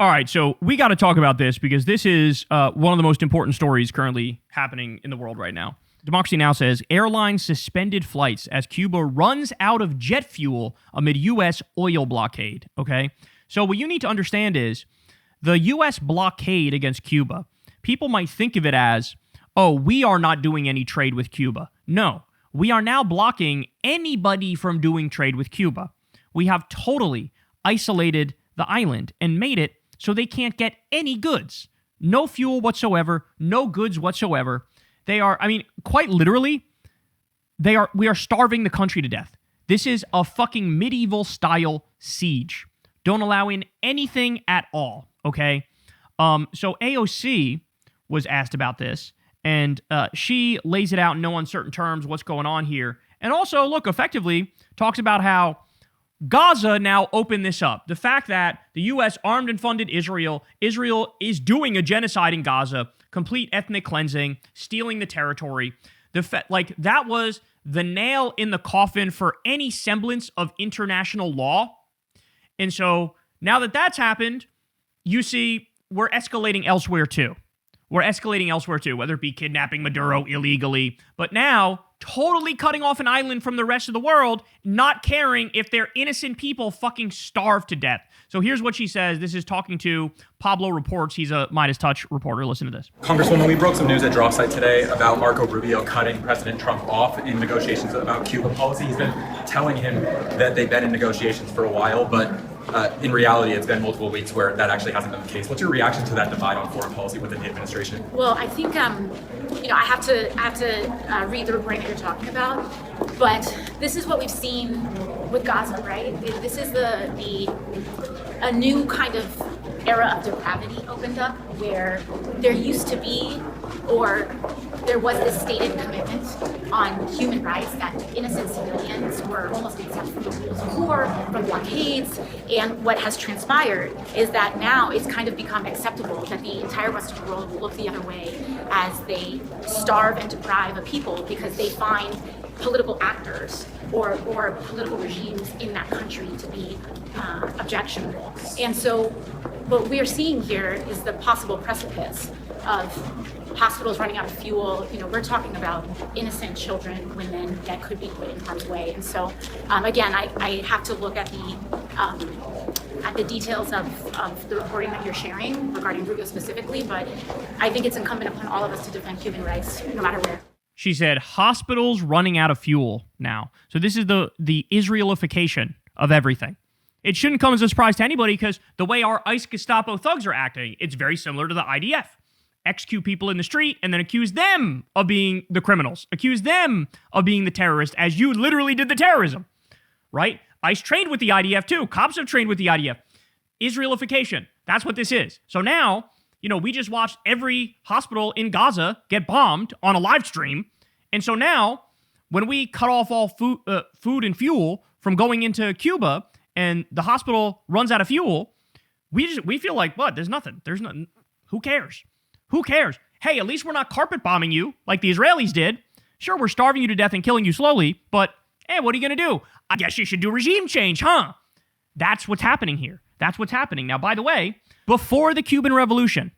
All right, so we got to talk about this because this is one of the most important stories currently happening in the world right now. Democracy Now! Says, airlines suspended flights as Cuba runs out of jet fuel amid U.S. oil blockade, okay? So what you need to understand is the U.S. blockade against Cuba, people might think of it as, oh, we are not doing any trade with Cuba. No, we are now blocking anybody from doing trade with Cuba. We have totally isolated the island and made it so they can't get any goods. No fuel whatsoever, no goods whatsoever. They are, quite literally, we are starving the country to death. This is a fucking medieval style siege. Don't allow in anything at all, okay? So AOC was asked about this, and she lays it out in no uncertain terms what's going on here. And also, look, effectively talks about how Gaza now opened this up. The fact that the U.S. armed and funded Israel is doing a genocide in Gaza, complete ethnic cleansing, stealing the territory. That was the nail in the coffin for any semblance of international law. And so now that that's happened, you see we're escalating elsewhere too. Whether it be kidnapping Maduro illegally, but now totally cutting off an island from the rest of the world, not caring if their innocent people fucking starve to death. So here's what she says. This is talking to Pablo Reports. He's a Midas Touch reporter. Listen to this. Congresswoman, we broke some news at Drop Site today about Marco Rubio cutting President Trump off in negotiations about Cuba policy. He's been telling him that they've been in negotiations for a while, but in reality, it's been multiple weeks where that actually hasn't been the case. What's your reaction to that divide on foreign policy within the administration? Well, I think I have to read the reporting that you're talking about, but this is what we've seen with Gaza, right? This is a new kind of era of depravity opened up where there used to be, or there was this stated commitment on human rights that innocent civilians were almost exempt from the rules of war, from blockades, and what has transpired is that now it's kind of become acceptable that the entire Western world will look the other way as they starve and deprive a people because they find political actors or political regimes in that country to be objectionable. And so what we're seeing here is the possible precipice of hospitals running out of fuel. We're talking about innocent children, women that could be put in harm's way. And so, again, I have to look at the details of the reporting that you're sharing regarding Rubio specifically, but I think it's incumbent upon all of us to defend human rights, no matter where. She said hospitals running out of fuel now. So this is the Israelification of everything. It shouldn't come as a surprise to anybody because the way our ICE Gestapo thugs are acting, it's very similar to the IDF. Execute people in the street and then accuse them of being the criminals. Accuse them of being the terrorists as you literally did the terrorism, right? ICE trained with the IDF too. Cops have trained with the IDF. Israelification. That's what this is. So now, we just watched every hospital in Gaza get bombed on a live stream. And so now, when we cut off all food and fuel from going into Cuba and the hospital runs out of fuel, we feel like, what? There's nothing. Who cares? Who cares? Hey, at least we're not carpet bombing you like the Israelis did. Sure, we're starving you to death and killing you slowly, but hey, what are you going to do? I guess you should do regime change, huh? That's what's happening here. That's what's happening. Now, by the way, before the Cuban Revolution,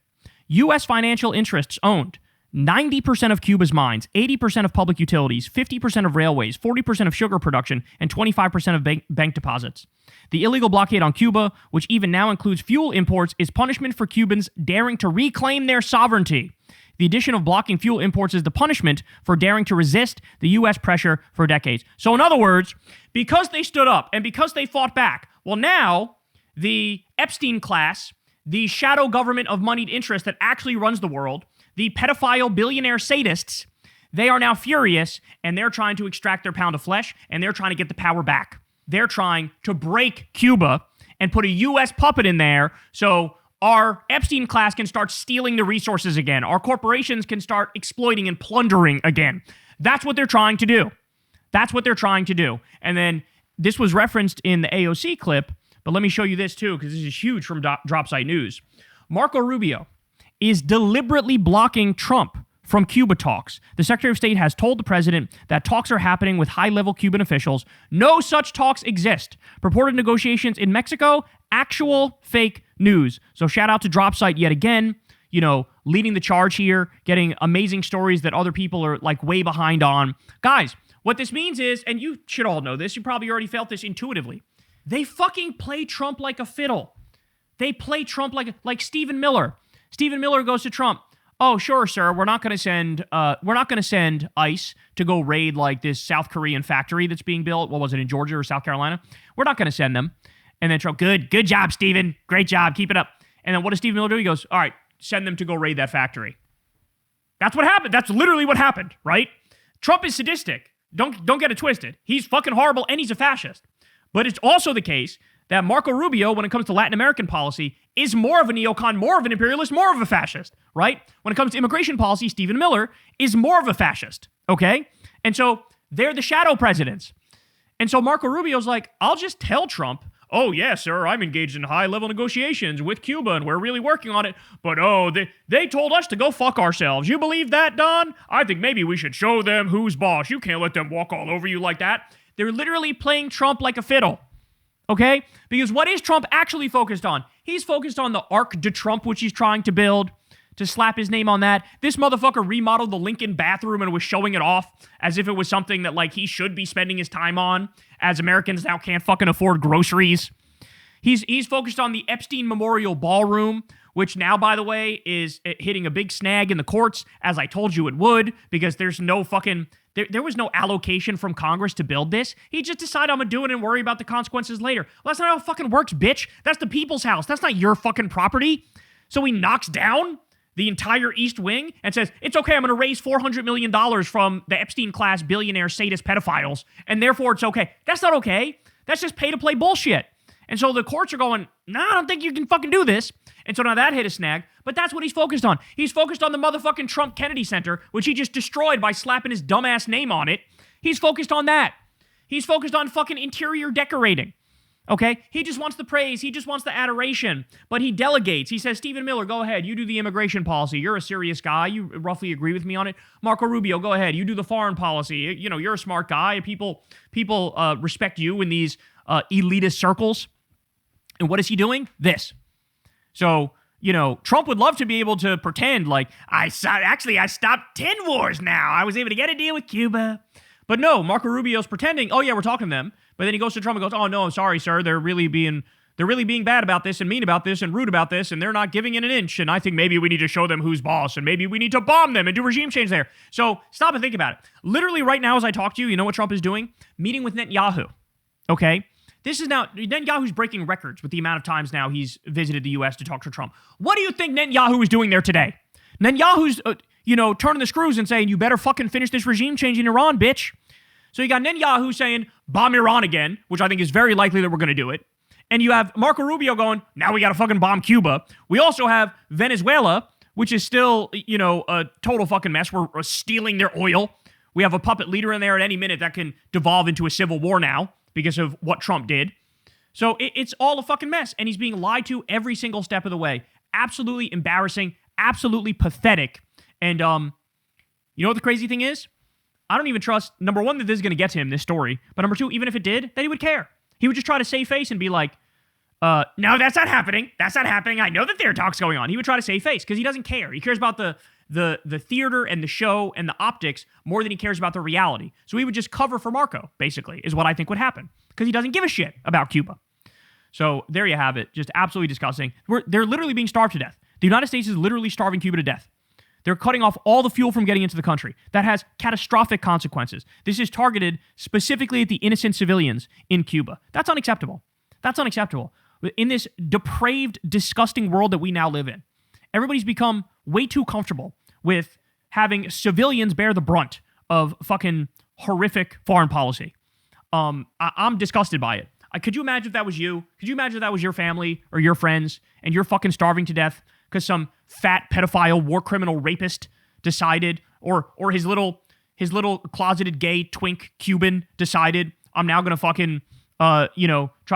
U.S. financial interests owned 90% of Cuba's mines, 80% of public utilities, 50% of railways, 40% of sugar production, and 25% of bank deposits. The illegal blockade on Cuba, which even now includes fuel imports, is punishment for Cubans daring to reclaim their sovereignty. The addition of blocking fuel imports is the punishment for daring to resist the U.S. pressure for decades. So in other words, because they stood up and because they fought back, well now, the Epstein class, the shadow government of moneyed interest that actually runs the world, the pedophile billionaire sadists, they are now furious and they're trying to extract their pound of flesh and they're trying to get the power back. They're trying to break Cuba and put a U.S. puppet in there so our Epstein class can start stealing the resources again. Our corporations can start exploiting and plundering again. That's what they're trying to do. That's what they're trying to do. And then this was referenced in the AOC clip, but let me show you this too, because this is huge from Drop Site News. Marco Rubio is deliberately blocking Trump from Cuba talks. The Secretary of State has told the president that talks are happening with high-level Cuban officials. No such talks exist. Purported negotiations in Mexico, actual fake news. So shout out to Dropsite yet again, leading the charge here, getting amazing stories that other people are like way behind on. Guys, what this means is, and you should all know this, you probably already felt this intuitively, they fucking play Trump like a fiddle. They play Trump like Stephen Miller. Stephen Miller goes to Trump. Oh, sure, sir. We're not going to send ICE to go raid like this South Korean factory that's being built. What was it, in Georgia or South Carolina? We're not going to send them. And then Trump, good job, Stephen. Great job. Keep it up. And then what does Stephen Miller do? He goes, all right, send them to go raid that factory. That's what happened. That's literally what happened, right? Trump is sadistic. Don't get it twisted. He's fucking horrible and he's a fascist. But it's also the case that Marco Rubio, when it comes to Latin American policy, is more of a neocon, more of an imperialist, more of a fascist, right? When it comes to immigration policy, Stephen Miller is more of a fascist, okay? And so they're the shadow presidents. And so Marco Rubio's like, I'll just tell Trump, oh, yeah, sir, I'm engaged in high-level negotiations with Cuba, and we're really working on it. But, they told us to go fuck ourselves. You believe that, Don? I think maybe we should show them who's boss. You can't let them walk all over you like that. They're literally playing Trump like a fiddle, okay? Because what is Trump actually focused on? He's focused on the Arc de Trump, which he's trying to build, to slap his name on that. This motherfucker remodeled the Lincoln bathroom and was showing it off as if it was something that, like, he should be spending his time on, as Americans now can't fucking afford groceries. He's focused on the Epstein Memorial Ballroom, which now, by the way, is hitting a big snag in the courts, as I told you it would, because there's no fucking... There was no allocation from Congress to build this. He just decided I'm going to do it and worry about the consequences later. Well, that's not how it fucking works, bitch. That's the people's house. That's not your fucking property. So he knocks down the entire East Wing and says, it's okay, I'm going to raise $400 million from the Epstein-class billionaire sadist pedophiles, and therefore it's okay. That's not okay. That's just pay-to-play bullshit. And so the courts are going, nah, I don't think you can fucking do this. And so now that hit a snag, but that's what he's focused on. He's focused on the motherfucking Trump Kennedy Center, which he just destroyed by slapping his dumbass name on it. He's focused on that. He's focused on fucking interior decorating. Okay? He just wants the praise. He just wants the adoration. But he delegates. He says, Stephen Miller, go ahead. You do the immigration policy. You're a serious guy. You roughly agree with me on it. Marco Rubio, go ahead. You do the foreign policy. You're a smart guy. People respect you in these elitist circles. And what is he doing? This. So, Trump would love to be able to pretend like, I stopped 10 wars now. I was able to get a deal with Cuba. But no, Marco Rubio's pretending, oh yeah, we're talking to them. But then he goes to Trump and goes, oh no, I'm sorry, sir. They're really being bad about this and mean about this and rude about this, and they're not giving it an inch. And I think maybe we need to show them who's boss, and maybe we need to bomb them and do regime change there. So stop and think about it. Literally right now as I talk to you, you know what Trump is doing? Meeting with Netanyahu. Okay? This is now, Netanyahu's breaking records with the amount of times now he's visited the U.S. to talk to Trump. What do you think Netanyahu is doing there today? Netanyahu's, turning the screws and saying, you better fucking finish this regime change in Iran, bitch. So you got Netanyahu saying, bomb Iran again, which I think is very likely that we're going to do it. And you have Marco Rubio going, now we got to fucking bomb Cuba. We also have Venezuela, which is still, a total fucking mess. We're stealing their oil. We have a puppet leader in there at any minute that can devolve into a civil war now, because of what Trump did. So it's all a fucking mess. And he's being lied to every single step of the way. Absolutely embarrassing. Absolutely pathetic. And you know what the crazy thing is? I don't even trust, number one, that this is going to get to him, this story. But number two, even if it did, that he would care. He would just try to save face and be like, no, that's not happening. That's not happening. I know that there are talks going on. He would try to save face because he doesn't care. He cares about the theater and the show and the optics more than he cares about the reality. So he would just cover for Marco, basically, is what I think would happen. Because he doesn't give a shit about Cuba. So there you have it. Just absolutely disgusting. They're literally being starved to death. The United States is literally starving Cuba to death. They're cutting off all the fuel from getting into the country. That has catastrophic consequences. This is targeted specifically at the innocent civilians in Cuba. That's unacceptable. That's unacceptable. In this depraved, disgusting world that we now live in, everybody's become way too comfortable with having civilians bear the brunt of fucking horrific foreign policy. I'm disgusted by it. Could you imagine if that was you? Could you imagine if that was your family or your friends and you're fucking starving to death because some fat pedophile war criminal rapist decided, or his little closeted gay twink Cuban decided, I'm now gonna fucking try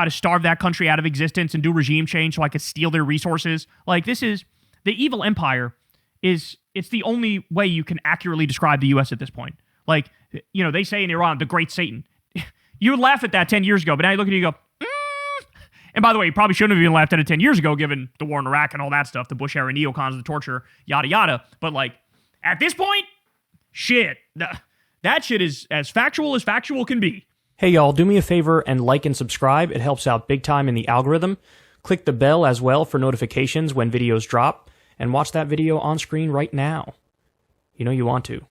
to starve that country out of existence and do regime change so I could steal their resources. Like, this is the evil empire it's the only way you can accurately describe the U.S. at this point. Like, they say in Iran, the great Satan. You would laugh at that 10 years ago, but now you look at it and you go, And by the way, you probably shouldn't have even laughed at it 10 years ago, given the war in Iraq and all that stuff, the Bush-era neocons, the torture, yada, yada. But, at this point, shit, that shit is as factual can be. Hey, y'all, do me a favor and like and subscribe. It helps out big time in the algorithm. Click the bell as well for notifications when videos drop, and watch that video on screen right now. You know you want to.